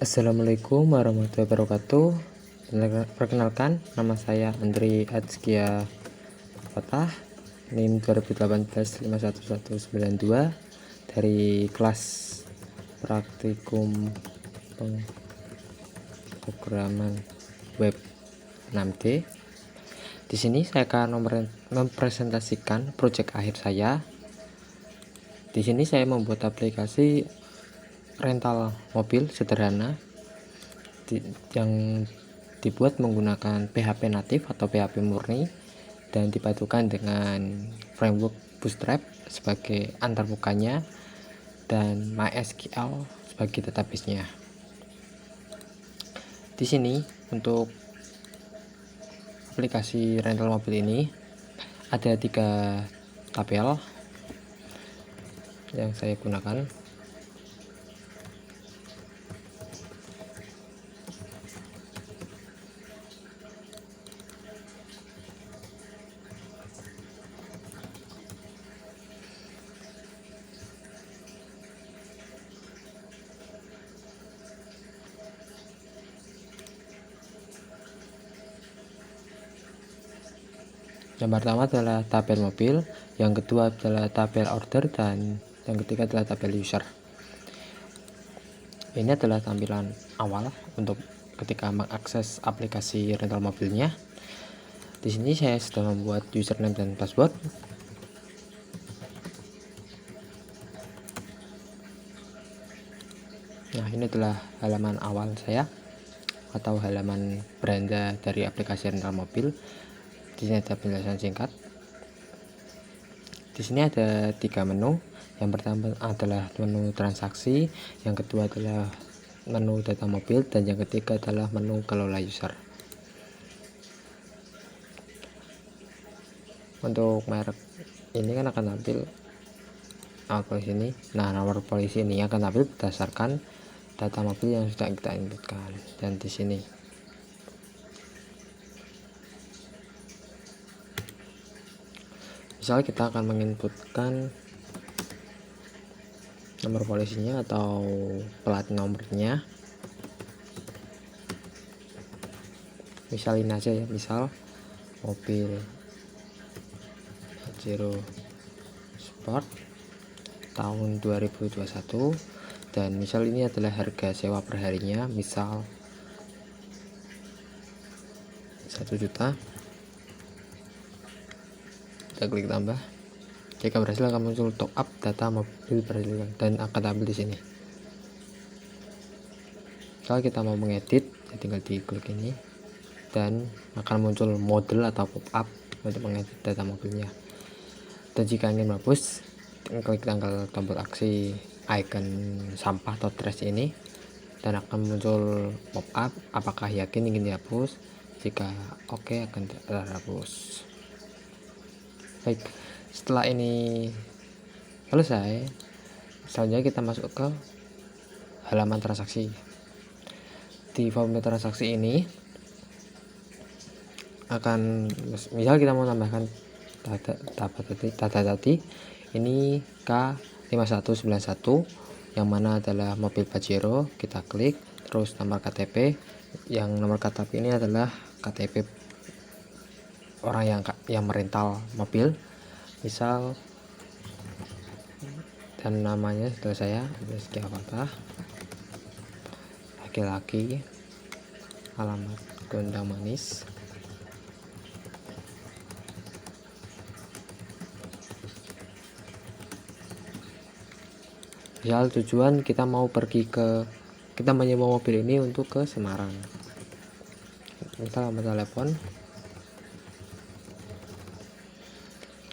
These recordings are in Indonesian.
Assalamualaikum warahmatullahi wabarakatuh. Perkenalkan, nama saya Andri Atskia Fatah, NIM 2018-51192 dari kelas praktikum pemrograman web 6D. Di sini saya akan mempresentasikan proyek akhir saya. Di sini saya membuat aplikasi rental mobil sederhana yang dibuat menggunakan PHP natif atau PHP murni dan dipadukan dengan framework Bootstrap sebagai antarmukanya dan MySQL sebagai database-nya. Di sini untuk aplikasi rental mobil ini ada 3 tabel yang saya gunakan. Yang pertama adalah tabel mobil, yang kedua adalah tabel order, dan yang ketiga adalah tabel user. Ini adalah tampilan awal untuk ketika mengakses aplikasi rental mobilnya. Di sini saya sudah membuat username dan password. Nah, ini adalah halaman awal saya atau halaman beranda dari aplikasi rental mobil. Di sini ada penjelasan singkat. Di sini ada 3 menu. Yang pertama adalah menu transaksi, yang kedua adalah menu data mobil, dan yang ketiga adalah menu kelola user. Untuk merek ini kan akan tampil nomor polisi ini. Nah, nomor polisi ini akan tampil berdasarkan data mobil yang sudah kita inputkan. Dan di sini misalnya kita akan menginputkan nomor polisinya atau plat nomornya. Misalin aja ya, misal mobil Pajero Sport tahun 2021, dan misal ini adalah harga sewa perharinya, misal 1 juta. Kita klik tambah. Jika berhasil akan muncul top up data mobil berhasil dan akan tampil di sini. Kalau kita mau mengedit, ya tinggal diklik ini dan akan muncul model atau pop up untuk mengedit data mobilnya. Dan jika ingin menghapus, klik tombol aksi icon sampah atau trash ini dan akan muncul pop up apakah yakin ingin dihapus. Jika oke, akan terhapus. Baik, setelah ini selesai, selanjutnya kita masuk ke halaman transaksi. Di formulir transaksi ini akan, misal kita mau tambahkan data tadi, ini K5191 yang mana adalah mobil Pajero. Kita klik, terus nomor KTP, yang nomor KTP ini adalah KTP orang yang merental mobil, misal, dan namanya setelah saya Atskia Fatah, laki-laki, alamat Gondang Manis, misal tujuan kita mau kita menyewa mobil ini untuk ke Semarang, misal nomor telepon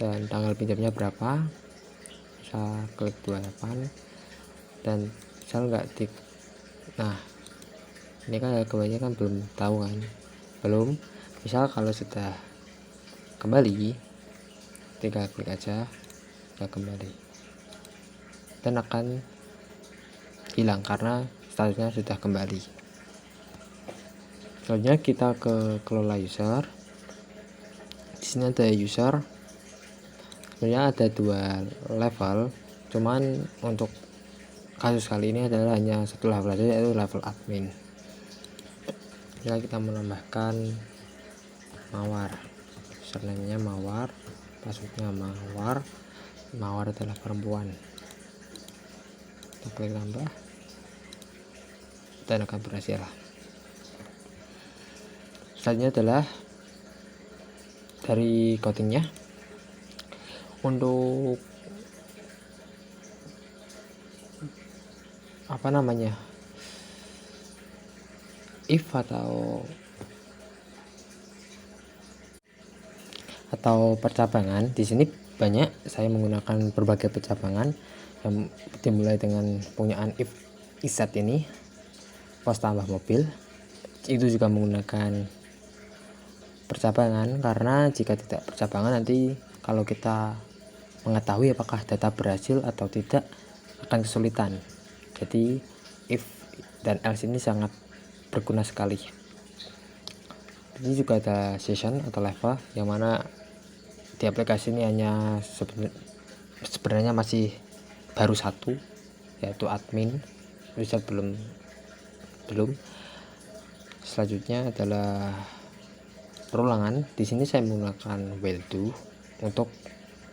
dan tanggal pinjamnya berapa, bisa klik 28, dan misal nah ini kan kebanyakan belum tahu kan, misal kalau sudah kembali, tinggal klik aja sudah kembali dan akan hilang karena statusnya sudah kembali. Selanjutnya kita ke kelola user. Di sini ada user. Sebenarnya ada 2 level, cuman untuk kasus kali ini adalah hanya satu level saja, yaitu level admin. Bila kita menambahkan mawar, username-nya mawar, passwordnya mawar. Mawar adalah perempuan. Kita klik tambah dan akan berhasil. Selanjutnya adalah dari codingnya. Untuk if atau percabangan, di sini banyak saya menggunakan berbagai percabangan yang dimulai dengan penggunaan if isat ini, pos tambah mobil. Itu juga menggunakan percabangan, karena jika tidak percabangan nanti kalau kita mengetahui apakah data berhasil atau tidak akan kesulitan. Jadi if dan else ini sangat berguna sekali. Ini juga ada session atau level, yang mana di aplikasi ini hanya sebenarnya masih baru satu, yaitu admin. Bisa belum. Selanjutnya adalah perulangan. Di sini saya menggunakan while do untuk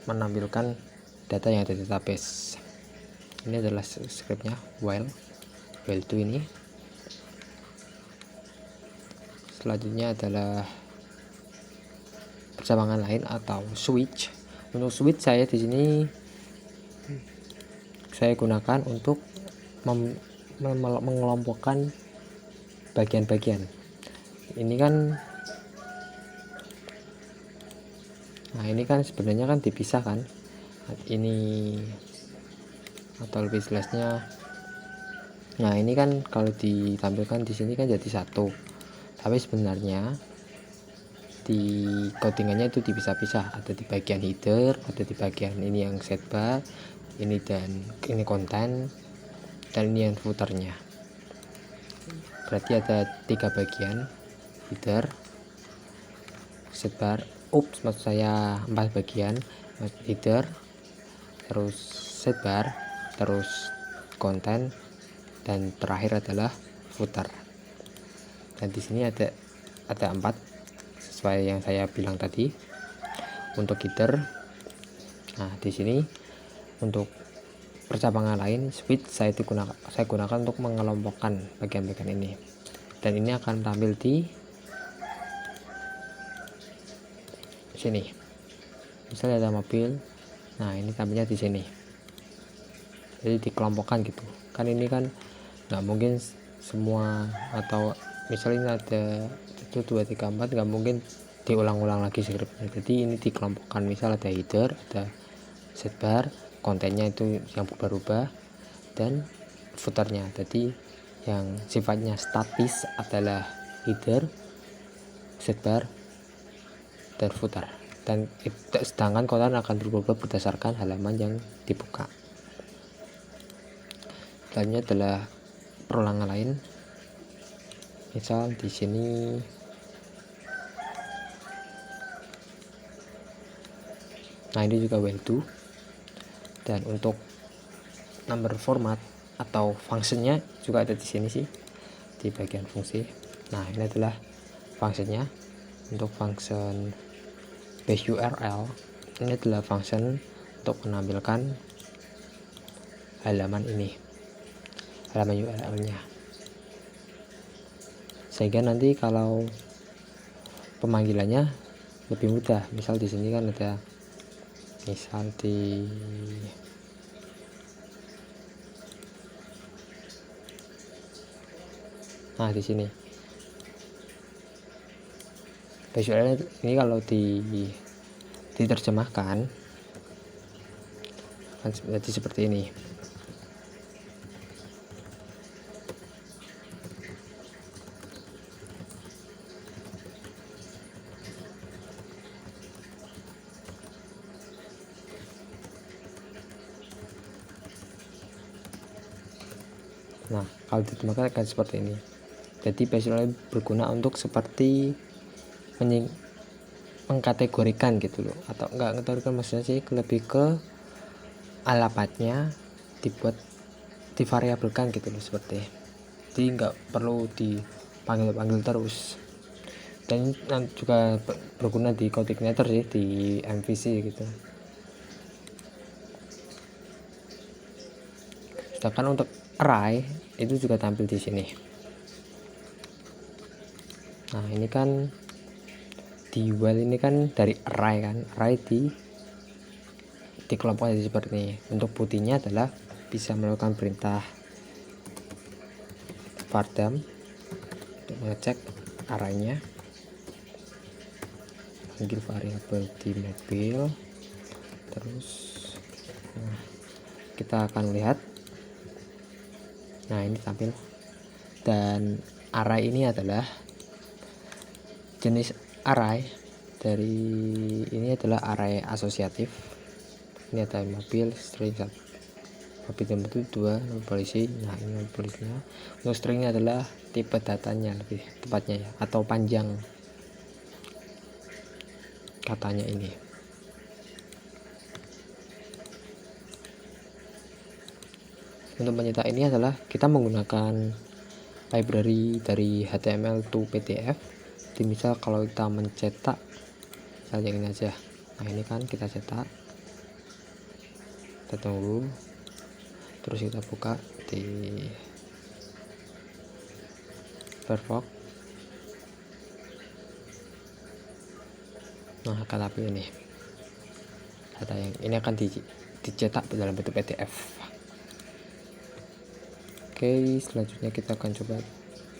menampilkan data yang ada di database. Ini adalah scriptnya while do ini. Selanjutnya adalah percabangan lain atau switch. Untuk switch saya di sini saya gunakan untuk mengelompokkan bagian-bagian. Ini kan sebenarnya kan dipisahkan. Ini atau lebih jelasnya, ini kan kalau ditampilkan di sini kan jadi satu, tapi sebenarnya di codingannya itu dipisah-pisah. Ada di bagian header, ada di bagian ini yang setbar, ini dan ini konten, dan ini yang footernya. Berarti ada 3 bagian: header, setbar, maksud saya 4 bagian: header, terus setbar, terus konten, dan terakhir adalah footer. Dan di sini ada 4 sesuai yang saya bilang tadi. Untuk header, di sini untuk percabangan lain switch saya gunakan untuk mengelompokkan bagian-bagian ini, dan ini akan tampil di sini. Misalnya ada mobil, ini tampilnya di sini, jadi dikelompokkan gitu kan. Ini kan nggak mungkin semua, atau misalnya ada 1 2 3 4, nggak mungkin diulang-ulang lagi scriptnya. Jadi ini dikelompokkan, misal ada header, ada setbar, kontennya itu yang berubah-ubah, dan footernya. Jadi yang sifatnya statis adalah header, setbar, dan footer, dan sedangkan konten akan berubah berdasarkan halaman yang dibuka. Selanjutnya adalah perulangan lain. Misal di sini ini juga while do. Dan untuk number format atau fungsinya juga ada di sini sih, di bagian fungsi. Ini adalah fungsinya. Untuk function base URL, ini adalah function untuk menampilkan halaman URL-nya, sehingga nanti kalau pemanggilannya lebih mudah. Misal di sini kan ada, misal di di sini base URL ini kalau diterjemahkan kan jadi seperti ini. Kalau diterjemahkan akan seperti ini. Jadi base URL berguna untuk seperti mengkategorikan gitu loh, atau enggak kategorikan, maksudnya sih lebih ke alamatnya dibuat divariabelkan gitu loh, seperti jadi nggak perlu dipanggil terus. Dan nanti juga berguna di coordinator sih, di MVC gitu. Sedangkan untuk array itu juga tampil di sini. Nah ini kan di while ini kan dari array kan, array di kelompok seperti ini. Untuk buktinya adalah bisa melakukan perintah vardam untuk mengecek arraynya, panggil variabel di mobil. Terus kita akan lihat, nah ini tampil. Dan array ini adalah jenis array dari ini adalah array asosiatif. Ini ada mobil string mobil nomor 2 polisi. Nah ini polisinya. Untuk stringnya adalah tipe datanya lebih tepatnya ya, atau panjang katanya ini. Untuk mencetak ini adalah kita menggunakan library dari HTML to PDF. Jadi misal kalau kita mencetak saja ini aja. Nah ini kan kita cetak, kita tunggu, terus kita buka di Firefox. Nah kata ini data yang ini akan dicetak dalam bentuk PDF. Oke, selanjutnya kita akan coba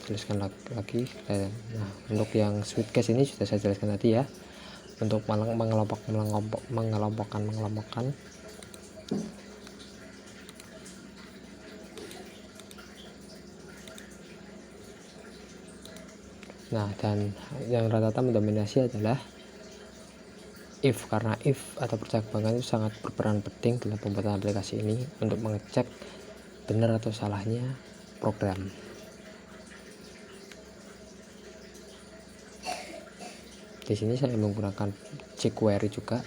jelaskan lagi. Nah untuk yang sweet case ini sudah saya jelaskan tadi ya, untuk mengelompokkan. Nah dan yang rata-rata mendominasi adalah if, karena if atau percakapan itu sangat berperan penting dalam pembuatan aplikasi ini untuk mengecek benar atau salahnya program. Di sini saya menggunakan jQuery juga,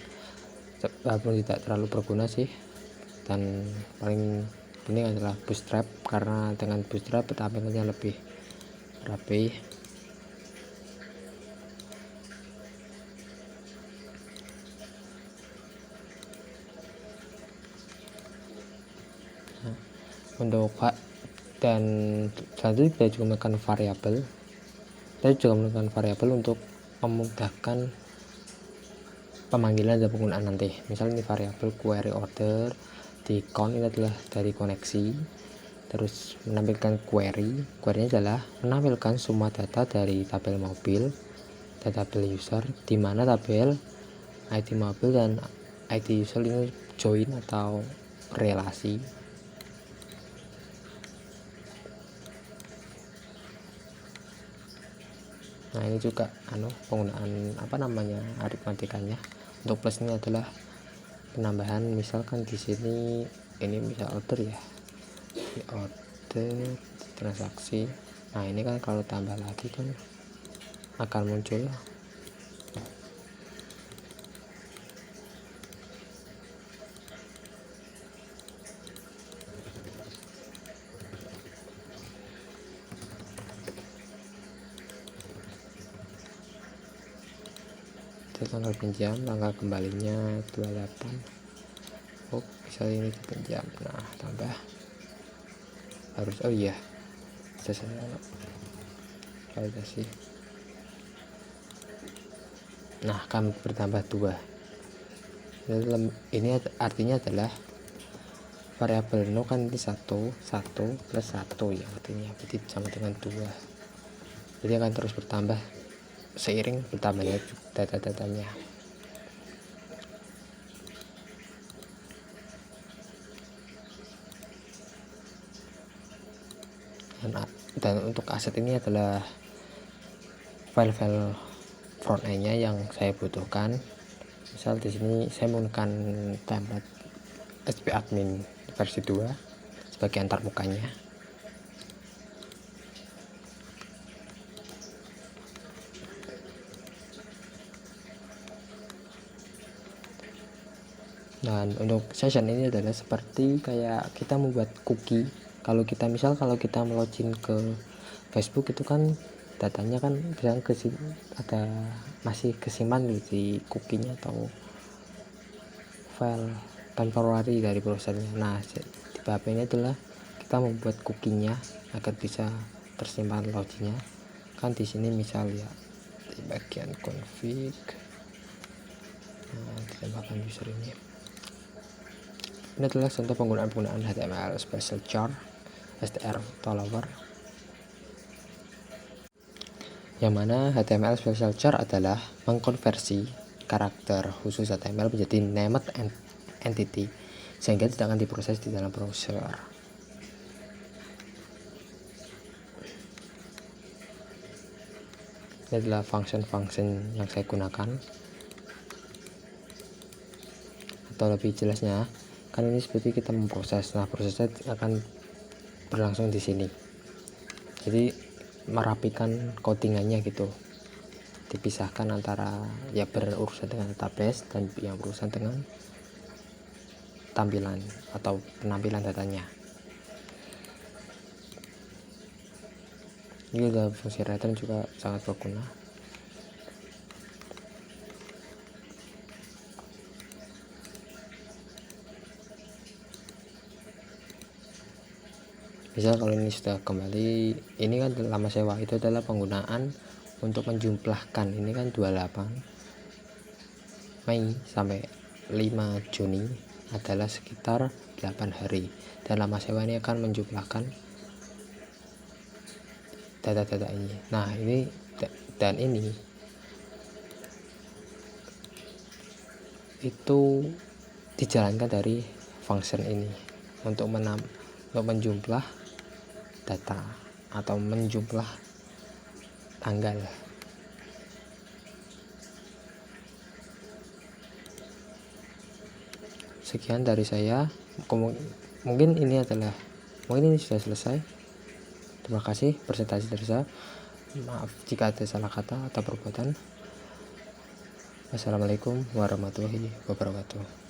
walaupun tidak terlalu berguna sih. Dan paling penting adalah Bootstrap, karena dengan Bootstrap tampilannya lebih rapi. Untuk dan selanjutnya kita juga menggunakan variabel untuk memudahkan pemanggilan dan penggunaan nanti. Misalnya ini variabel query order, di count ini adalah dari koneksi, terus menampilkan query-nya adalah menampilkan semua data dari tabel mobil dan tabel user, di mana tabel ID mobil dan ID user ini join atau relasi. Nah ini juga penggunaan aritmatikanya. Untuk plus ini adalah penambahan, misalkan di sini ini misal order ya, di order transaksi. Nah ini kan kalau tambah lagi kan akan muncul tanggal pinjam, tanggal kembalinya 28. Oh misalnya ini dipinjam, nah tambah harus, oh iya saya validasi. Nah kan bertambah 2. Ini artinya adalah variabel no kan ini 1 plus 1 ya, artinya berarti sama dengan 2. Jadi akan terus bertambah seiring bertambahnya data-datanya. Dan untuk aset ini adalah file-file front end-nya yang saya butuhkan. Misal di sini saya menggunakan template SP admin versi 2 sebagai antarmukanya. Dan untuk session ini adalah seperti kayak kita membuat cookie. Kalau kita melogin ke Facebook itu kan datanya kan bisa ada masih kesimpan di cookie-nya atau file temporary dari browsernya. Nah, di HP ini adalah kita membuat cookie-nya agar bisa tersimpan loginnya. Kan di sini misal ya di bagian config, ditambahkan user ini. Ini adalah contoh penggunaan HTML special char str follower, yang mana HTML special char adalah mengkonversi karakter khusus HTML menjadi named entity sehingga tidak akan diproses di dalam browser. Ini adalah function yang saya gunakan, atau lebih jelasnya kan ini seperti kita memproses. Nah, prosesnya akan berlangsung di sini. Jadi merapikan codingannya gitu, dipisahkan antara ya berurusan dengan database dan yang berurusan dengan tampilan atau penampilan datanya. Ini adalah fungsi return juga sangat berguna. Misal kalau ini sudah kembali, ini kan lama sewa itu adalah penggunaan untuk menjumlahkan. Ini kan 28 Mei sampai 5 Juni adalah sekitar 8 hari, dan lama sewa ini akan menjumlahkan data-data ini. Nah, ini dan ini itu dijalankan dari function ini untuk menjumlah data atau menjumlah tanggal. Sekian dari saya. Mungkin ini sudah selesai. Terima kasih presentasi dari saya. Maaf jika ada salah kata atau perbuatan. Wassalamualaikum warahmatullahi wabarakatuh.